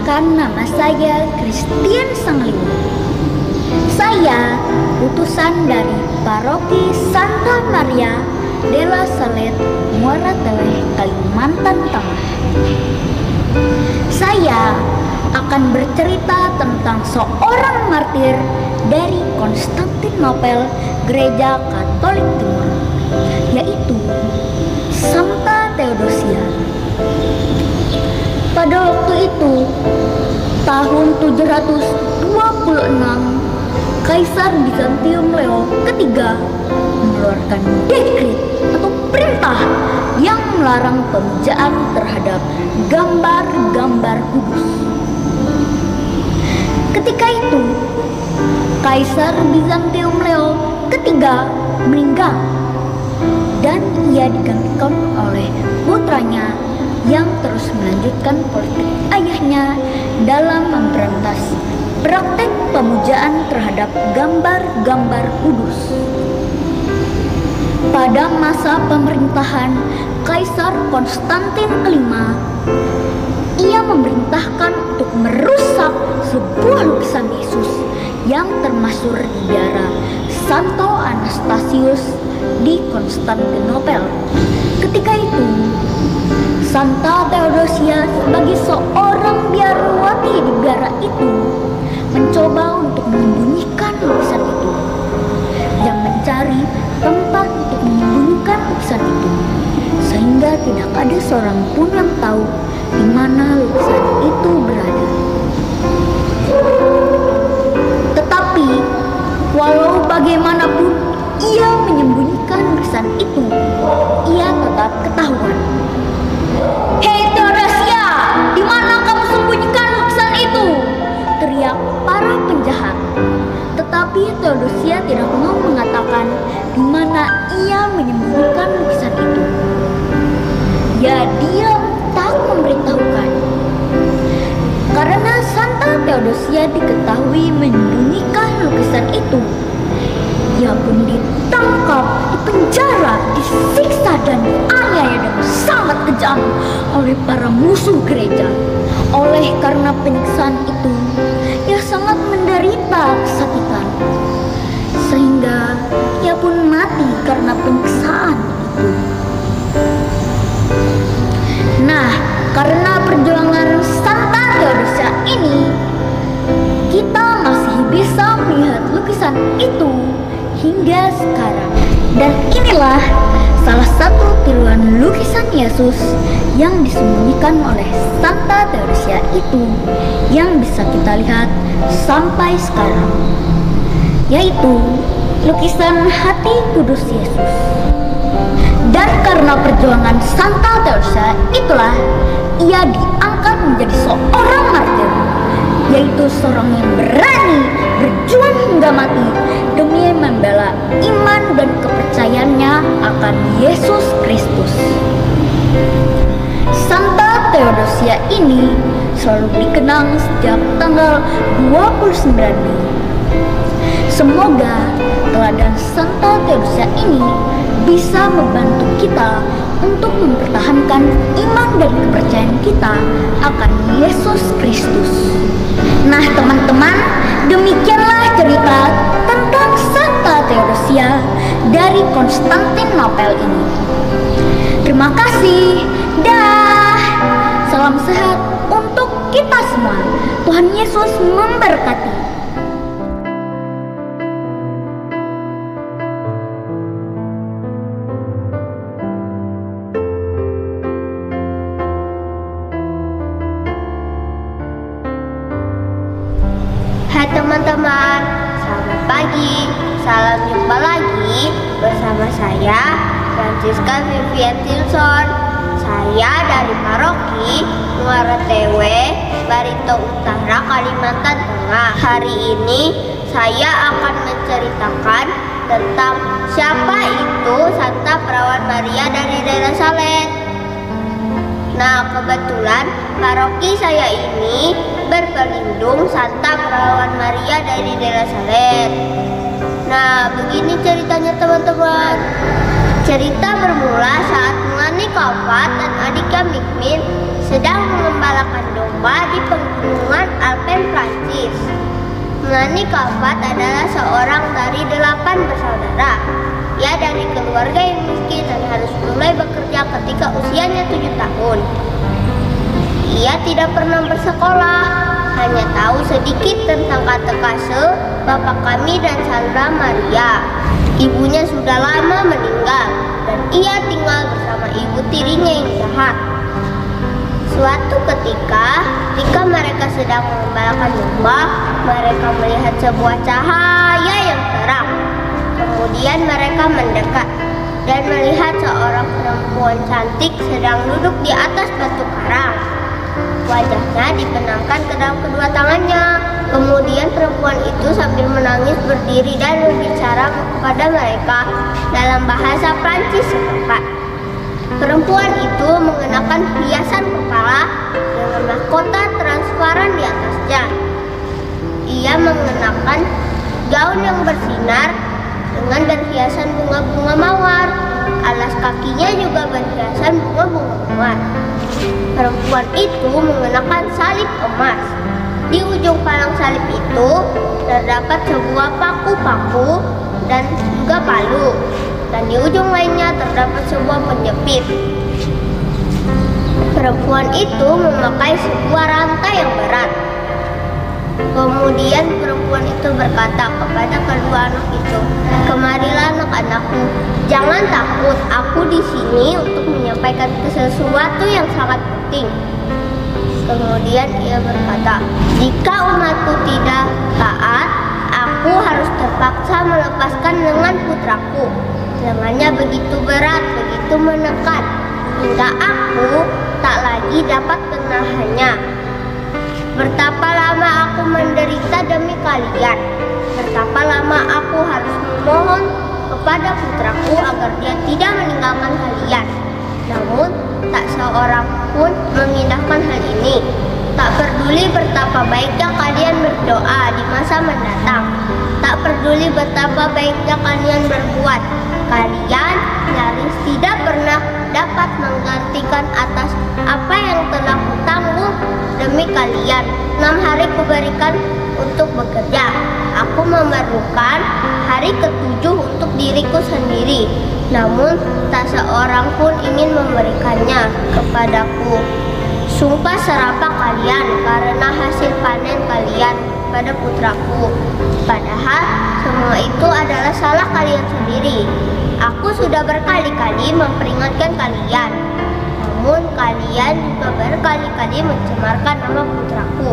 Perkenalkan, nama saya Christian Sangliwa. Saya utusan dari Paroki Santa Maria della Salette, Muara Teleh, Kalimantan Tengah. Saya akan bercerita tentang seorang martir dari Konstantinopel, Gereja Katolik Timur, yaitu Santa Theodosia. Pada waktu itu, tahun 726, Kaisar Bizantium Leo III mengeluarkan dekret atau perintah yang melarang pemujaan terhadap gambar-gambar kudus. Ketika itu, Kaisar Bizantium Leo III meninggal dan ia digantikan oleh putranya yang terus melanjutkan politik ayahnya dalam memberantas praktek pemujaan terhadap gambar-gambar kudus. Pada masa pemerintahan Kaisar Konstantin kelima, ia memerintahkan untuk merusak sebuah lukisan Yesus yang termasyhur di daerah Santo Anastasius di Konstantinopel. Ketika itu, Santa Theodosia sebagai seorang biarawati di biara itu mencoba untuk menyembunyikan lukisan itu dan mencari tempat untuk menyembunyikan lukisan itu, sehingga tidak ada seorang pun yang tahu di mana lukisan itu berada. Tetapi walau bagaimanapun ia menyembunyikan lukisan itu, ia tetap ketahuan. "Hei Theodosia, di mana kamu sembunyikan lukisan itu?" teriak para penjahat. Tetapi Theodosia tidak mau mengatakan di mana ia menyembunyikan lukisan itu. Ya, dia tak memberitahukan. Karena Santa Theodosia diketahui menyembunyikan lukisan itu, ia pun ditangkap, dipenjara, disiksa dan dianiaya dengan sangat kejam oleh para musuh gereja. Oleh karena penyiksaan itu, ia sangat menderita kesakitan, sehingga ia pun mati karena penyiksaan itu. Nah, karena perjuangan Santa Theodosia ini, kita masih bisa melihat lukisan itu hingga sekarang. Dan inilah salah satu tiruan lukisan Yesus yang disembunyikan oleh Santa Theodosia itu yang bisa kita lihat sampai sekarang, yaitu lukisan hati kudus Yesus. Dan karena perjuangan Santa Theodosia itulah ia diangkat menjadi seorang martir, yaitu seorang yang berani berjuang hingga mati demi membela iman dan kepercayaannya akan Yesus Kristus. Santa Theodosia ini selalu dikenang setiap tanggal 29 Mei. Semoga teladan Santa Theodosia ini bisa membantu kita untuk mempertahankan iman dan kepercayaan kita akan Yesus Kristus. Nah teman-teman, demikianlah cerita tentang Santa Theodosia dari Konstantinopel ini. Terima kasih. Dah. Salam sehat untuk kita semua. Tuhan Yesus memberkati. Hai teman-teman, selamat pagi. Salam jumpa lagi bersama saya, Francisca Vivian Tilson. Saya dari Paroki Muara Teleh, Barito Utara, Kalimantan Tengah. Hari ini saya akan menceritakan tentang siapa itu Santa Perawan Maria dari daerah Salette. Nah, kebetulan paroki saya ini berpelindung Santa Perawan Maria dari daerah Salette. Nah, begini ceritanya teman-teman. Cerita bermula saat Melani Kaufat dan adiknya Mikmin sedang mengembalakan domba di pegunungan Alpen Prancis. Melanie Calvat adalah seorang dari 8 bersaudara. Ia dari keluarga yang miskin dan harus mulai bekerja ketika usianya 7 tahun. Ia tidak pernah bersekolah, hanya tahu sedikit tentang kata kase, bapak kami dan Sandra Maria. Ibunya sudah lama meninggal dan ia tinggal bersama ibu tirinya yang jahat. Suatu ketika mereka sedang mengembalakan domba, mereka melihat sebuah cahaya yang terang. Kemudian mereka mendekat dan melihat seorang perempuan cantik sedang duduk di atas batu karang. Wajahnya dibenamkan ke dalam kedua tangannya. Kemudian perempuan itu sambil menangis berdiri dan berbicara kepada mereka dalam bahasa Prancis setempat. Perempuan itu mengenakan hiasan kepala dengan mahkota transparan di atasnya. Ia mengenakan gaun yang bersinar dengan berhiasan bunga-bunga mawar. Alas kakinya juga berhiasan bunga-bunga mawar. Perempuan itu mengenakan salib emas. Di ujung palang salib itu terdapat sebuah paku-paku dan juga palu. Dan di ujung lainnya terdapat sebuah penjepit. Perempuan itu memakai sebuah rantai yang berat. Kemudian perempuan itu berkata kepada kedua anak itu, "Kemarilah anak-anakku, jangan takut, aku di sini untuk menyampaikan sesuatu yang sangat penting." Kemudian ia berkata, "Jika umatku tidak taat, aku harus terpaksa melepaskan lengan putraku. Lengannya begitu berat, begitu menekan, hingga aku tak lagi dapat menahannya. Betapa lama aku menderita demi kalian. Betapa lama aku harus memohon kepada putraku agar dia tidak meninggalkan kalian. Namun, tak seorang pun mengindahkan hal ini. Tak peduli betapa baiknya kalian berdoa di masa mendatang. Tak peduli betapa baiknya kalian berbuat. Kalian nyaris tidak pernah dapat menggantikan atas apa yang telah kutanggung demi kalian. 6 hari kuberikan untuk bekerja. Aku memerlukan hari ke-7 untuk diriku sendiri. Namun tak seorang pun ingin memberikannya kepadaku. Sumpah serapah kalian karena hasil panen kalian pada putraku. Padahal semua itu adalah salah kalian sendiri. Aku sudah berkali-kali memperingatkan kalian. Namun kalian juga berkali-kali mencemarkan nama putraku.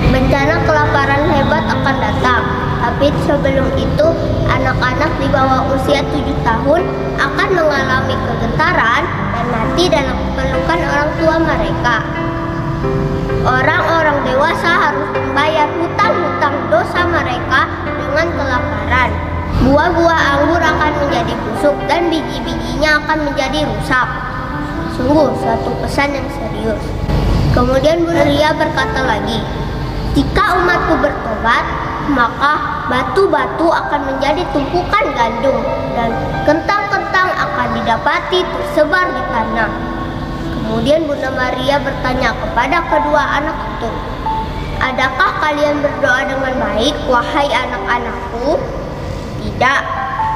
Bencana kelaparan hebat akan datang. Tapi sebelum itu, anak-anak di bawah usia 7 tahun akan mengalami kegentaran dan mati dalam pelukan orang tua mereka. Orang-orang dewasa harus membayar hutang-hutang dosa mereka dengan kelaparan. Buah-buah anggur akan menjadi busuk dan biji-bijinya akan menjadi rusak. Sungguh suatu pesan yang serius. Kemudian Bunda Ria berkata lagi, "Jika umatku bertobat, maka batu-batu akan menjadi tumpukan gandum dan kentang-kentang akan didapati tersebar di tanah." Kemudian Bunda Maria bertanya kepada kedua anak itu, "Adakah kalian berdoa dengan baik, wahai anak-anakku?" "Tidak,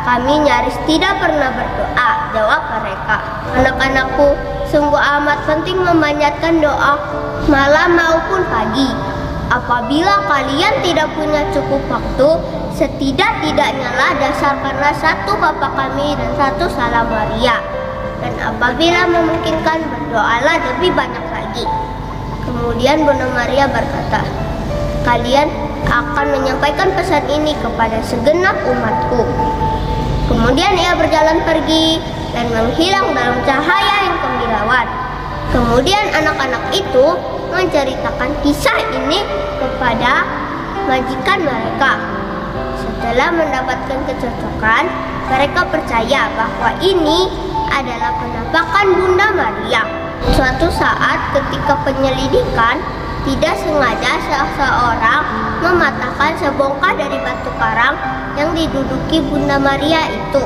kami nyaris tidak pernah berdoa," jawab mereka. "Anak-anakku, sungguh amat penting memanjatkan doa malam maupun pagi. Apabila kalian tidak punya cukup waktu, setidak-tidaknya lah dasarkanlah 1 Bapa kami dan 1 Salam Maria. Dan apabila memungkinkan, berdoalah lebih banyak lagi." Kemudian Bunda Maria berkata, "Kalian akan menyampaikan pesan ini kepada segenap umatku." Kemudian ia berjalan pergi dan menghilang dalam cahaya yang kemilauan. Kemudian anak-anak itu menceritakan kisah ini kepada majikan mereka. Setelah mendapatkan kecocokan, mereka percaya bahwa ini adalah penampakan Bunda Maria. Suatu saat ketika penyelidikan, tidak sengaja seseorang mematahkan sebongkah dari batu karang yang diduduki Bunda Maria itu.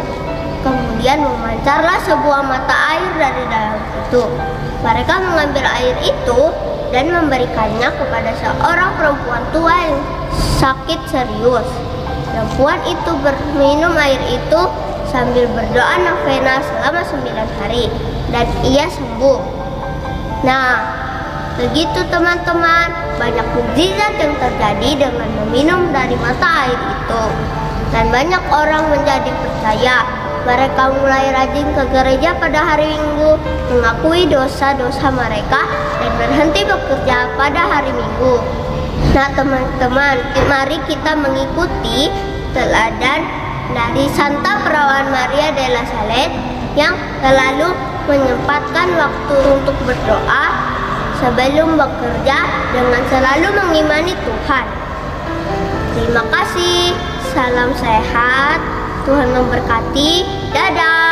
Kemudian memancarlah sebuah mata air dari dalam itu. Mereka mengambil air itu dan memberikannya kepada seorang perempuan tua yang sakit serius. Perempuan itu minum air itu sambil berdoa novena selama 9 hari dan ia sembuh. Nah, begitu teman-teman, banyak mukjizat yang terjadi dengan meminum dari mata air itu. Dan banyak orang menjadi percaya. Mereka mulai rajin ke gereja pada hari Minggu, mengakui dosa-dosa mereka, dan berhenti bekerja pada hari Minggu. Nah teman-teman, mari kita mengikuti teladan dari Santa Perawan Maria della Salette yang selalu menyempatkan waktu untuk berdoa sebelum bekerja dengan selalu mengimani Tuhan. Terima kasih, salam sehat, Tuhan memberkati, dadah.